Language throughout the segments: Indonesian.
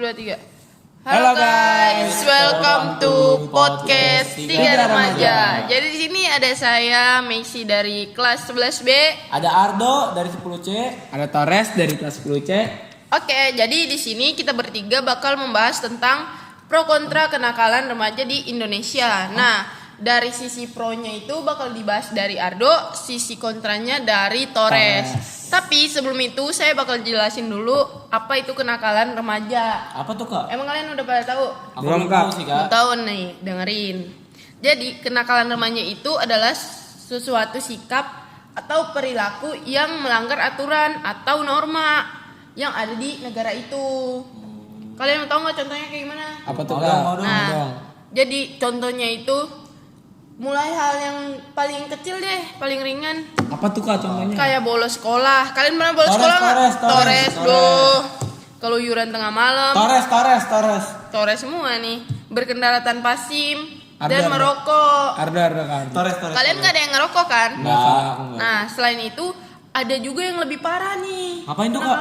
Dua, tiga. Halo guys, welcome to podcast Tiga Remaja. Jadi di sini ada saya, Messi dari kelas 11B. Ada Ardo dari 10C. Ada Torres dari kelas 10C. Oke, jadi di sini kita bertiga bakal membahas tentang pro kontra kenakalan remaja di Indonesia. Nah, dari sisi pro-nya itu bakal dibahas dari Ardo, sisi kontranya dari Torres. Tapi sebelum itu saya bakal jelasin dulu apa itu kenakalan remaja. Apa tuh kak? Emang kalian udah pada tahu? Aku Belum, belum Kak. tahu sih kak. Belum tahu nih, dengerin. Jadi kenakalan remaja itu adalah sesuatu sikap atau perilaku yang melanggar aturan atau norma yang ada di negara itu. Kalian mau tahu nggak contohnya kayak gimana? Apa tuh Mau Kak? dong, mau dong. Nah, jadi contohnya itu mulai hal yang paling kecil deh, paling ringan. Apa tuh Kak contohnya? Kayak bolos sekolah. Kalian pernah bolos Torres, sekolah nggak? Torres. Doh. Keluyuran tengah malam. Torres. Torres semua nih. Berkendara tanpa SIM Arda, dan Arda. merokok. Ardo Kak. Torres. Kalian nggak ada yang ngerokok kan? Enggak, aku enggak. Nah, selain itu ada juga yang lebih parah nih. Ngapain tuh, Nah, Kak?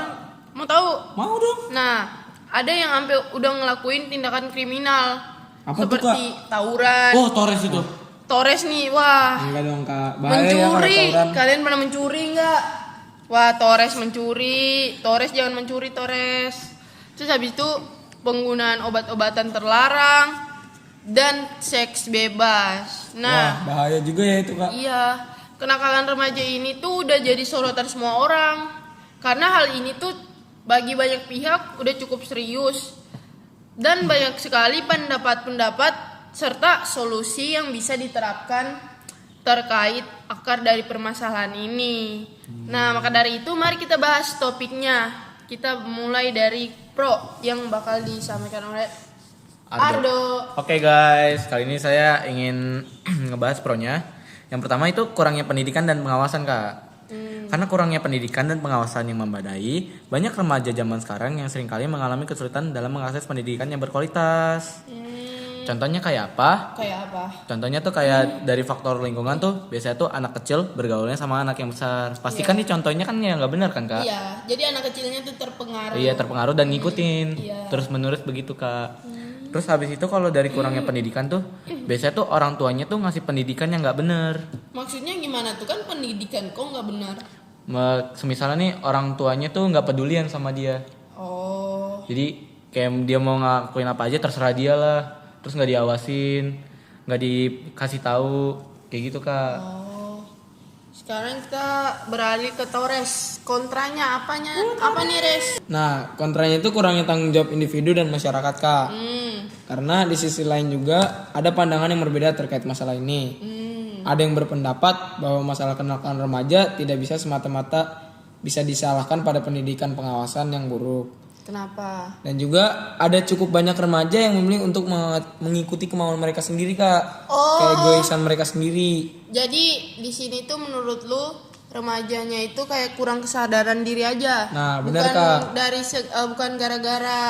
Mau tahu? Mau dong. Nah, ada yang sampai udah ngelakuin tindakan kriminal. Apa tuh, seperti tawuran. Oh Torres itu. Torres nih, wah. Enggak dong Kak. Bahaya ya kalau Mencuri. tawuran. Kalian pernah mencuri nggak? Wah, Torres mencuri. Torres jangan mencuri, Torres. Terus habis itu penggunaan obat-obatan terlarang dan seks bebas. Wah, Nah, bahaya juga ya itu Kak. iya, kenakalan remaja ini tuh udah jadi sorotan semua orang. Karena hal ini tuh bagi banyak pihak udah cukup serius. Dan banyak sekali pendapat-pendapat serta solusi yang bisa diterapkan terkait akar dari permasalahan ini. Nah, maka dari itu mari kita bahas topiknya. Kita mulai dari pro yang bakal disampaikan oleh Ardo. Oke guys, kali ini saya ingin ngebahas pro-nya. Yang pertama itu kurangnya pendidikan dan pengawasan kak. Karena kurangnya pendidikan dan pengawasan yang memadai, banyak remaja zaman sekarang yang seringkali mengalami kesulitan dalam mengakses pendidikan yang berkualitas. Contohnya kayak apa? Kayak apa? Contohnya tuh kayak dari faktor lingkungan tuh biasanya tuh anak kecil bergaulnya sama anak yang besar. Pastikan nih contohnya kan yang nggak benar kan kak? Iya, jadi anak kecilnya tuh terpengaruh. Iya terpengaruh dan ngikutin Iya. terus menerus begitu kak. Terus habis itu kalau dari kurangnya pendidikan tuh biasanya tuh orang tuanya tuh ngasih pendidikan yang nggak bener. Maksudnya gimana tuh, kan pendidikan kok nggak benar? Semisalnya nih orang tuanya tuh nggak pedulian sama dia. Oh, Jadi kayak dia mau ngakuin apa aja terserah dia lah. Terus nggak diawasin, nggak dikasih tahu kayak gitu kak. oh. Sekarang kita beralih ke Torres. Kontranya apanya? Apa nih, Res? Nah, kontranya itu kurangnya tanggung jawab individu dan masyarakat Kak. Karena di sisi lain juga ada pandangan yang berbeda terkait masalah ini. Ada yang berpendapat bahwa masalah kenakalan remaja tidak bisa semata-mata bisa disalahkan pada pendidikan pengawasan yang buruk. Kenapa? Dan juga ada cukup banyak remaja yang memilih untuk mengikuti kemauan mereka sendiri Kak. Kayak egoisan mereka sendiri. Jadi di sini tuh menurut lu remajanya itu kayak kurang kesadaran diri aja. Nah, benar, bukan Kak. dari bukan gara-gara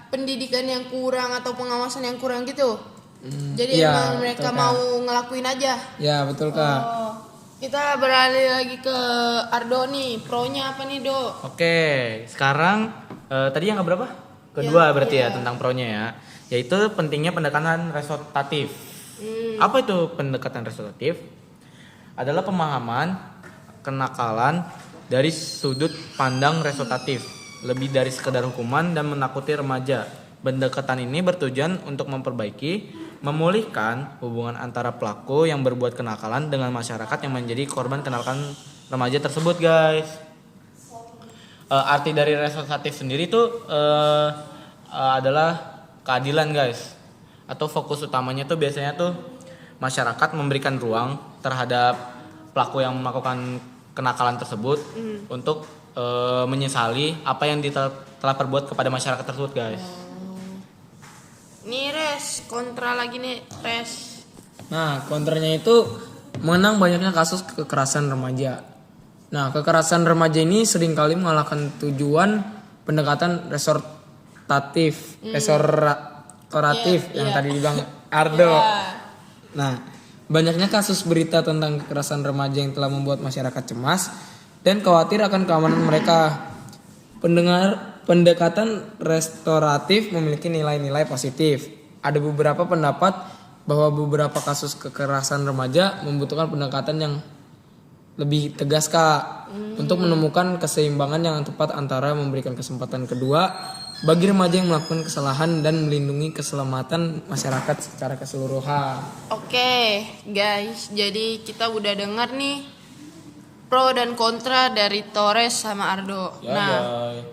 pendidikan yang kurang atau pengawasan yang kurang gitu. Jadi iya, emang mereka betul, Kak. mau ngelakuin aja. Ya betul Kak. Oh, kita beralih lagi ke Ardo nih. Pro-nya apa nih, Do? Oke, sekarang tadi yang keberapa? Kedua berarti ya tentang pro-nya ya. Yaitu pentingnya pendekatan resolutif. Apa itu pendekatan resolutif? Adalah pemahaman kenakalan dari sudut pandang resolutif, lebih dari sekedar hukuman dan menakuti remaja. Pendekatan ini bertujuan untuk memperbaiki, memulihkan hubungan antara pelaku yang berbuat kenakalan dengan masyarakat yang menjadi korban kenakalan remaja tersebut, guys. Arti dari resolutif sendiri tuh adalah keadilan, guys. Atau fokus utamanya tuh biasanya tuh masyarakat memberikan ruang terhadap pelaku yang melakukan kenakalan tersebut untuk menyesali apa yang telah perbuat kepada masyarakat tersebut, guys. Nih, Res, kontra lagi nih, Res. Nah, kontranya itu mengenang banyaknya kasus kekerasan remaja. Nah, kekerasan remaja ini seringkali mengalahkan tujuan pendekatan restoratif yang tadi dibilang Ardo. Nah, banyaknya kasus berita tentang kekerasan remaja yang telah membuat masyarakat cemas dan khawatir akan keamanan mereka. pendekatan restoratif memiliki nilai-nilai positif. Ada beberapa pendapat bahwa beberapa kasus kekerasan remaja membutuhkan pendekatan yang lebih tegas Kak, untuk menemukan keseimbangan yang tepat antara memberikan kesempatan kedua bagi remaja yang melakukan kesalahan dan melindungi keselamatan masyarakat secara keseluruhan. Oke, guys, jadi kita udah dengar nih pro dan kontra dari Torres sama Ardo.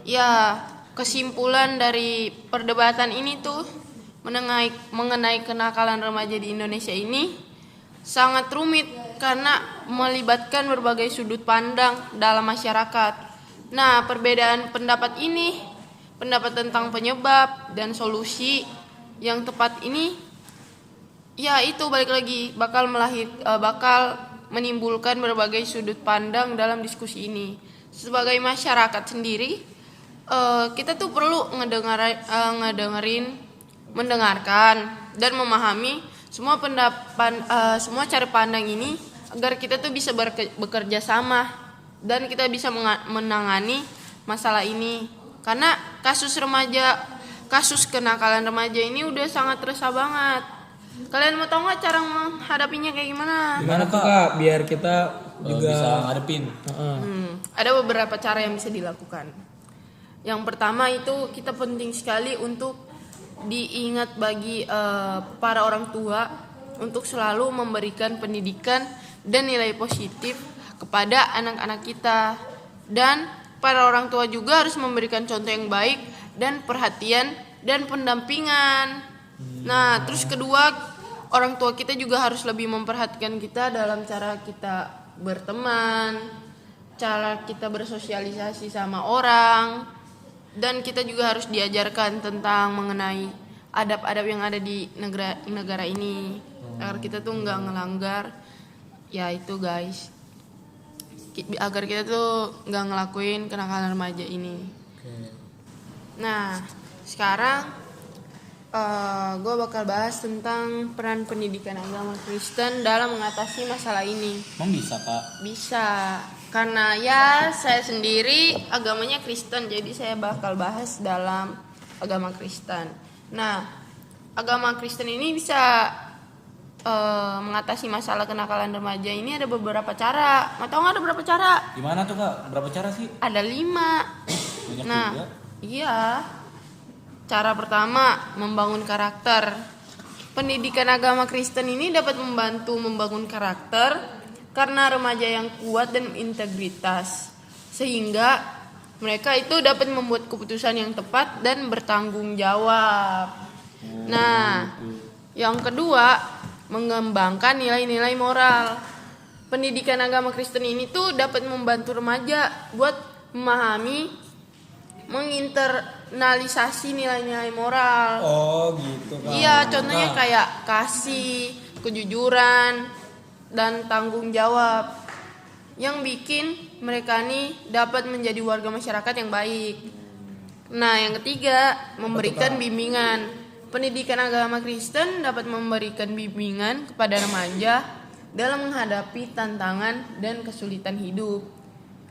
Ya, kesimpulan dari perdebatan ini tuh mengenai kenakalan remaja di Indonesia ini sangat rumit karena melibatkan berbagai sudut pandang dalam masyarakat. Nah, perbedaan pendapat ini, pendapat tentang penyebab dan solusi yang tepat ini, ya itu balik lagi bakal menimbulkan berbagai sudut pandang dalam diskusi ini. Sebagai masyarakat sendiri, kita tuh perlu mendengarkan dan memahami semua semua cara pandang ini agar kita tuh bisa bekerja sama dan kita bisa menangani masalah ini. Karena kasus kenakalan remaja ini udah sangat resah banget. Kalian mau tahu nggak cara menghadapinya kayak gimana? Gimana tuh Kak biar kita juga bisa ngadepin. Ada beberapa cara yang bisa dilakukan. Yang pertama itu kita penting sekali untuk diingat bagi para orang tua untuk selalu memberikan pendidikan dan nilai positif kepada anak-anak kita, dan para orang tua juga harus memberikan contoh yang baik dan perhatian dan pendampingan. Nah, terus kedua, orang tua kita juga harus lebih memperhatikan kita dalam cara kita berteman, cara kita bersosialisasi sama orang. Dan kita juga harus diajarkan tentang mengenai adab-adab yang ada di negara ini agar kita tuh nggak ngelanggar, ya itu guys, agar kita tuh nggak ngelakuin kenakalan remaja ini. Nah, sekarang gue bakal bahas tentang peran pendidikan agama Kristen dalam mengatasi masalah ini. Emang bisa Kak? Bisa, karena ya saya sendiri agamanya Kristen, jadi saya bakal bahas dalam agama Kristen. Nah, agama Kristen ini bisa mengatasi masalah kenakalan remaja ini ada beberapa cara. Mau tahu nggak ada berapa cara? Gimana tuh Kak? Berapa cara sih? Ada 5. Banyak Nah, juga. iya. Cara pertama, membangun karakter. Pendidikan agama Kristen ini dapat membantu membangun karakter karena remaja yang kuat dan integritas, sehingga mereka itu dapat membuat keputusan yang tepat dan bertanggung jawab. Nah, yang kedua, mengembangkan nilai-nilai moral. Pendidikan agama Kristen ini tuh dapat membantu remaja buat memahami, menginternalisasi nilai-nilai moral. Oh gitu Kak. Iya, contohnya kayak kasih, kejujuran, dan tanggung jawab yang bikin mereka nih dapat menjadi warga masyarakat yang baik. Nah, yang ketiga, memberikan bimbingan. Pendidikan agama Kristen dapat memberikan bimbingan kepada remaja dalam menghadapi tantangan dan kesulitan hidup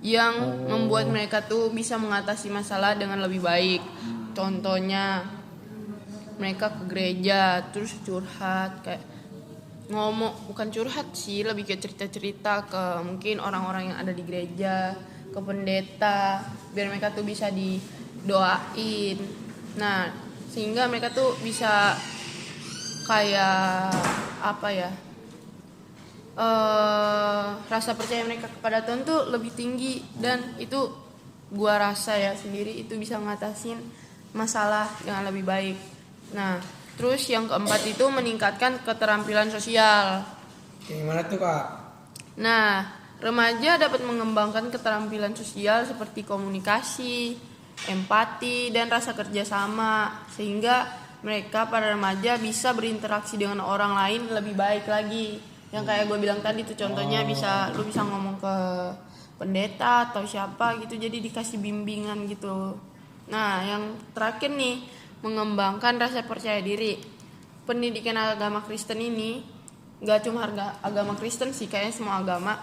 yang membuat mereka tuh bisa mengatasi masalah dengan lebih baik. Contohnya mereka ke gereja terus curhat, kayak bukan curhat sih, lebih ke cerita-cerita ke mungkin orang-orang yang ada di gereja, ke pendeta, biar mereka tuh bisa didoain. Nah, sehingga mereka tuh bisa kayak apa ya, rasa percaya mereka kepada Tuhan tuh lebih tinggi, dan itu gua rasa ya sendiri itu bisa ngatasin masalah dengan lebih baik. Nah, terus yang keempat itu meningkatkan keterampilan sosial. Gimana tuh Kak? Nah, remaja dapat mengembangkan keterampilan sosial seperti komunikasi, empati, dan rasa kerjasama, sehingga mereka para remaja bisa berinteraksi dengan orang lain lebih baik lagi. Yang kayak gue bilang tadi tuh contohnya lu bisa ngomong ke pendeta atau siapa gitu, jadi dikasih bimbingan gitu. Nah, yang terakhir nih, mengembangkan rasa percaya diri. Pendidikan agama Kristen ini gak cuma agama Kristen sih, kayaknya semua agama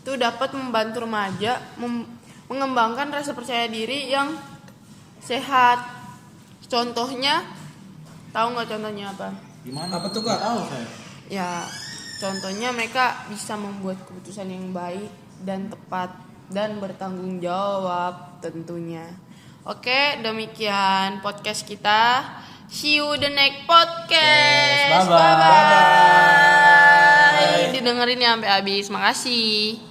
itu dapat membantu remaja mengembangkan rasa percaya diri yang sehat. Contohnya, tahu nggak contohnya apa? Gimana? Apa tuh, Kak? Nggak tahu saya. Ya, contohnya mereka bisa membuat keputusan yang baik dan tepat dan bertanggung jawab tentunya. Oke, demikian podcast kita. See you the next podcast. Yes, bye-bye. Bye-bye. Didengerin ya sampai habis. Makasih.